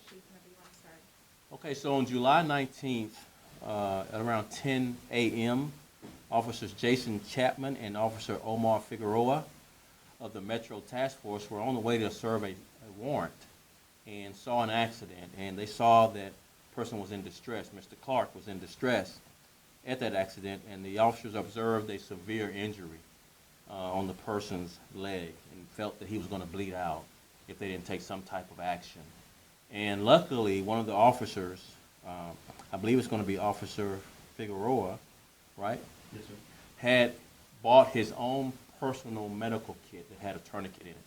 Chief, whenever you want to start. Okay, so on July 19th, at around 10 a.m., Officers Jason Chapman and Officer Omar Figueroa of the Metro Task Force were on the way to serve a warrant and saw an accident. And they saw that person was in distress. Mr. Clark was in distress at that accident, and the officers observed a severe injury on the person's leg and felt that he was going to bleed out if they didn't take some type of action. And luckily, one of the officers, I believe it's going to be Officer Figueroa, right? Yes, sir. Had bought his own personal medical kit that had a tourniquet in it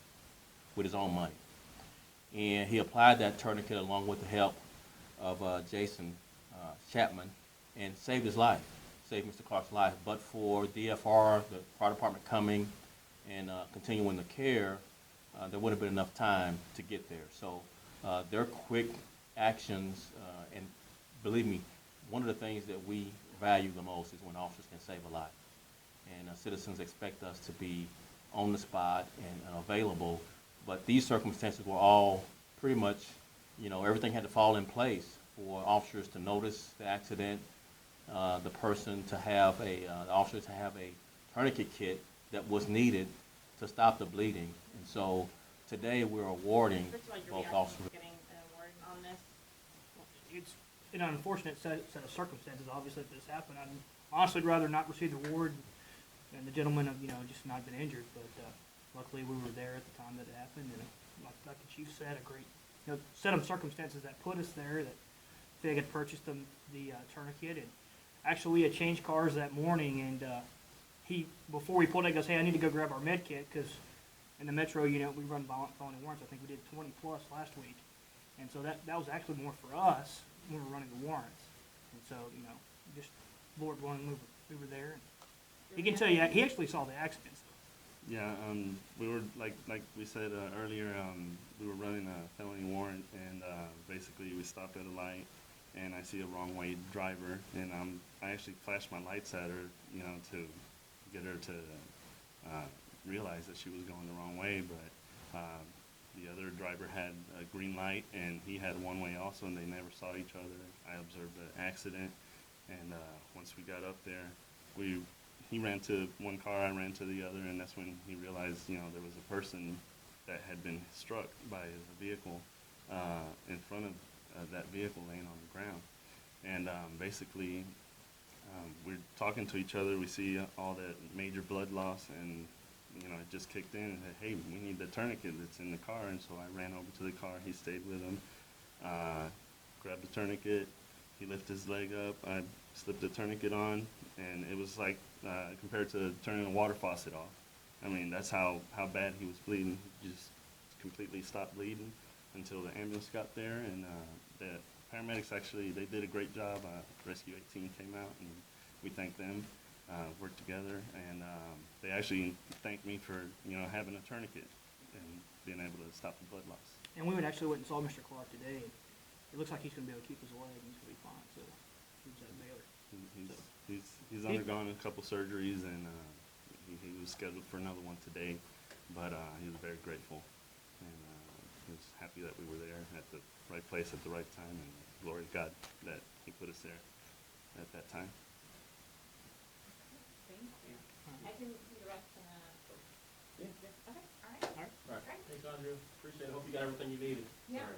with his own money. And he applied that tourniquet along with the help of Jason Chapman and saved his life, saved Mr. Clark's life. But for DFR, the fire department coming and continuing the care, there wouldn't have been enough time to get there. So their quick actions, and believe me, one of the things that we value the most is when officers can save a life. And citizens expect us to be on the spot and available, but these circumstances were all pretty much, everything had to fall in place for officers to notice the accident, the person to have the officer to have a tourniquet kit that was needed to stop the bleeding. And so today we're awarding both officers. Getting an award on this. It's an unfortunate set of circumstances, obviously, that this happened. I'd honestly rather not receive the award and the gentleman have, just not been injured. But luckily we were there at the time that it happened. And like the chief said, a great set of circumstances that put us there, that Fig had purchased the tourniquet. And actually we had changed cars that morning, and before we pulled out, he goes, "Hey, I need to go grab our med kit," because in the Metro unit we run felony warrants. I think we did 20 plus last week. And so that was actually more for us when we were running the warrants. And so, just Lord willing, we were there. And he can tell you, he actually saw the accidents. Yeah, we were, like we said earlier, we were running a felony warrant, and basically we stopped at a light, and I see a wrong way driver, and I actually flashed my lights at her, to get her to realize that she was going the wrong way, but the other driver had a green light, and he had one way also, and they never saw each other. I observed the accident, and once we got up there, he ran to one car, I ran to the other, and that's when he realized, there was a person that had been struck by the vehicle in front of that vehicle laying on the ground. And basically, we're talking to each other, we see all that major blood loss, and it just kicked in and said, "Hey, we need the tourniquet that's in the car." And so I ran over to the car, he stayed with him, grabbed the tourniquet, he lifted his leg up, I slipped the tourniquet on, and it was like, compared to turning a water faucet off. I mean, that's how bad he was bleeding. He just completely stopped bleeding until the ambulance got there, and the paramedics actually, they did a great job. Rescue 18 came out, and we thanked them, worked together, and they actually thanked me for, having a tourniquet and being able to stop the blood loss. And we went and saw Mr. Clark today. And it looks like he's going to be able to keep his leg, and he's going to be fine. So he's at Baylor. He's undergone a couple surgeries, and he was scheduled for another one today, but he was very grateful, and he was happy that we were there at the right place at the right time, and glory to God that he put us there at that time. Thank you. I can do the rest. Yeah. Okay. All right. All right. All right. Thanks, Andrea. Appreciate it. Hope you got everything you needed. Yeah.